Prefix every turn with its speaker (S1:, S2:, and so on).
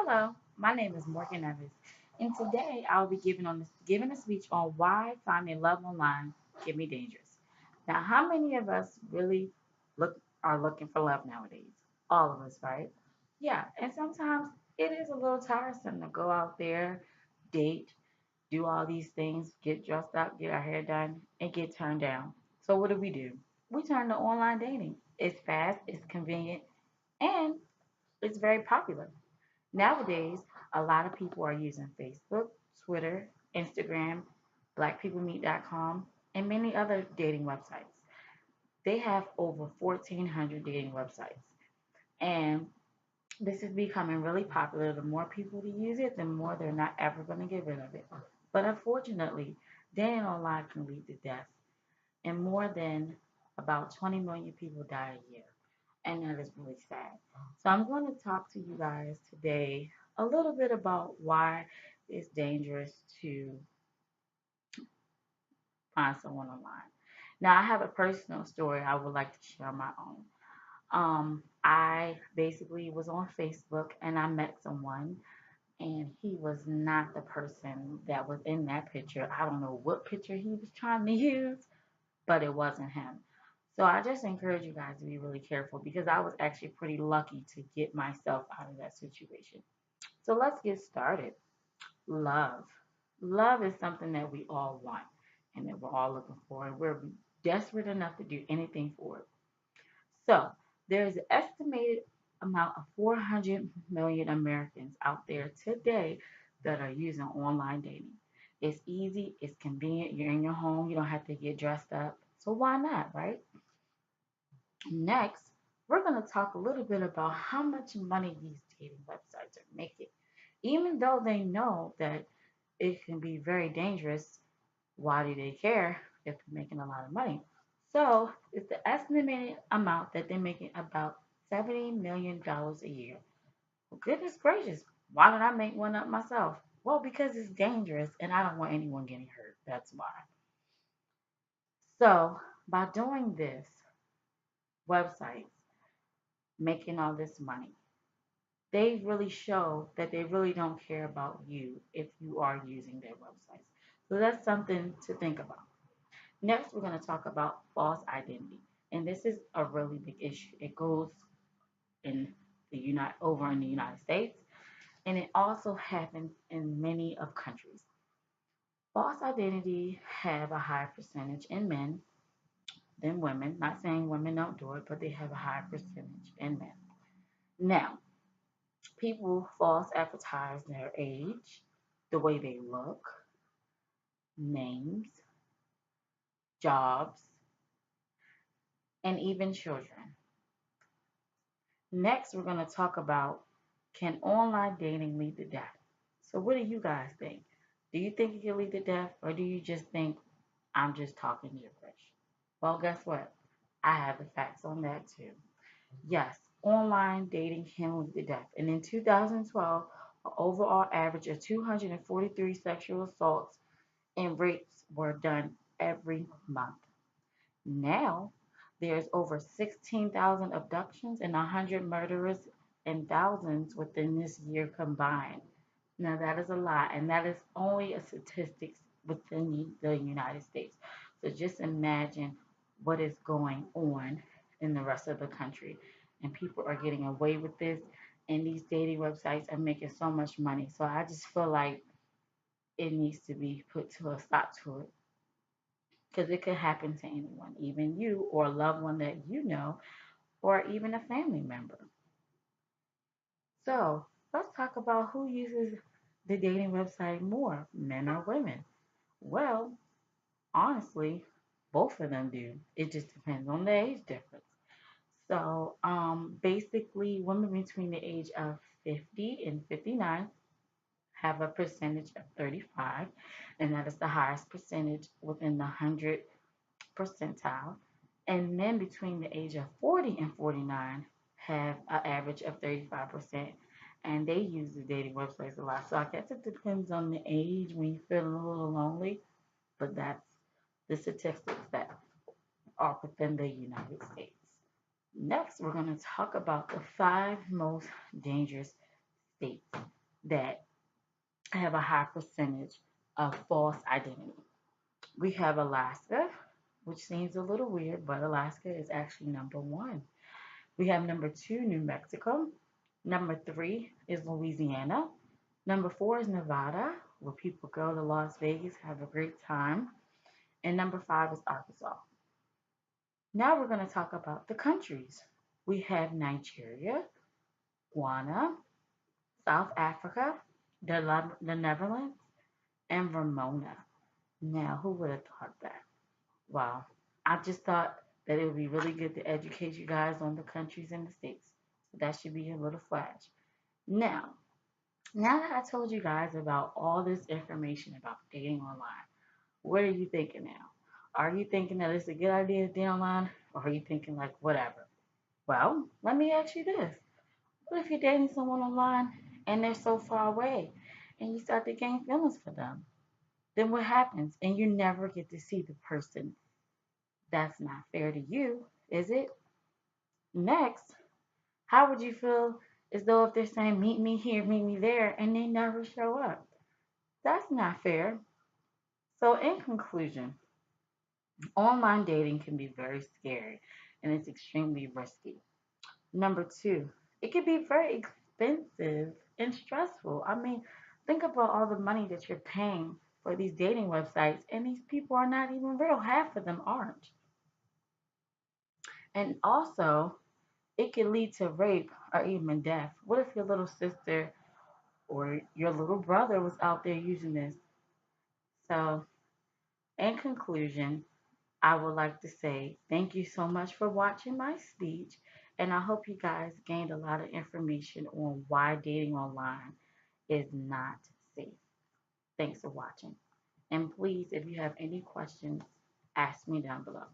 S1: Hello, my name is Morgan Evans, and today I'll be giving a speech on why finding love online can be dangerous. Now, how many of us really are looking for love nowadays? All of us, right? Yeah, and sometimes it is a little tiresome to go out there, date, do all these things, get dressed up, get our hair done, and get turned down. So what do? We turn to online dating. It's fast, it's convenient, and it's very popular. Nowadays, a lot of people are using Facebook, Twitter, Instagram, blackpeoplemeet.com, and many other dating websites. They have over 1,400 dating websites. And this is becoming really popular. The more people to use it, the more they're not ever going to get rid of it. But unfortunately, dating online can lead to death. And more than about 20 million people die a year. And that is really sad. So I'm going to talk to you guys today a little bit about why it's dangerous to find someone online. Now, I have a personal story I would like to share my own. I basically was on Facebook and I met someone, and he was not the person that was in that picture. I don't know what picture he was trying to use, but it wasn't him. So I just encourage you guys to be really careful because I was actually pretty lucky to get myself out of that situation. So let's get started. Love. Love is something that we all want and that we're all looking for, and we're desperate enough to do anything for it. So there's an estimated amount of 400 million Americans out there today that are using online dating. It's easy, it's convenient, you're in your home, you don't have to get dressed up. So why not, right? Next, we're going to talk a little bit about how much money these dating websites are making. Even though they know that it can be very dangerous, why do they care if they're making a lot of money? So it's the estimated amount that they're making about $70 million a year. Well, goodness gracious, why don't I make one up myself? Well, because it's dangerous and I don't want anyone getting hurt. That's why. So by doing this, websites making all this money, they really show that they really don't care about you if you are using their websites. So that's something to think about. Next, we're going to talk about false identity. And this is a really big issue. It goes in over in the United States, and it also happens in many of countries. False identity have a higher percentage in men than women. Not saying women don't do it, but they have a higher percentage in men. Now, people false advertise their age, the way they look, names, jobs, and even children. Next, we're going to talk about, can online dating lead to death? So, what do you guys think? Do you think it can lead to death, or do you just think I'm just talking gibberish? Well, guess what? I have the facts on that too. Yes, online dating can lead to death. And in 2012, an overall average of 243 sexual assaults and rapes were done every month. Now, there's over 16,000 abductions and 100 murderers and thousands within this year combined. Now, that is a lot, and that is only a statistics within the United States. So just imagine what is going on in the rest of the country. And people are getting away with this, and these dating websites are making so much money. So I just feel like it needs to be put to a stop to it because it could happen to anyone, even you or a loved one that you know, or even a family member. So let's talk about who uses the dating website more, men or women. Well, honestly, both of them do. It just depends on the age difference. So, basically, women between the age of 50 and 59 have a percentage of 35, and that is the highest percentage within the 100 percentile, and men between the age of 40 and 49 have an average of 35%, and they use the dating websites a lot. So I guess it depends on the age when you're feeling a little lonely, but that's the statistics that are within the United States. Next, we're going to talk about the five most dangerous states. that have a high percentage of false identity. We have Alaska, which seems a little weird, but Alaska is actually number one. We have number two, New Mexico. Number three is Louisiana. Number four is Nevada, where people go to Las Vegas, have a great time. And number five is Arkansas. Now we're going to talk about the countries. We have Nigeria, Ghana, South Africa, the Netherlands, and Vermona. Now, who would have thought that? Wow. I just thought that it would be really good to educate you guys on the countries and the states. So that should be a little flash. Now, now that I told you guys about all this information about dating online, what are you thinking now? Are you thinking that it's a good idea to date online? Or are you thinking like whatever? Well, let me ask you this. What if you're dating someone online and they're so far away and you start to gain feelings for them? Then what happens? And you never get to see the person. That's not fair to you, is it? Next, how would you feel as though if they're saying, meet me here, meet me there, and they never show up? That's not fair. So, in conclusion, online dating can be very scary and it's extremely risky. Number two, it can be very expensive and stressful. I mean, think about all the money that you're paying for these dating websites, and these people are not even real. Half of them aren't. And also, it can lead to rape or even death. What if your little sister or your little brother was out there using this? So, in conclusion, I would like to say thank you so much for watching my speech, and I hope you guys gained a lot of information on why dating online is not safe. Thanks for watching. And please, if you have any questions, ask me down below.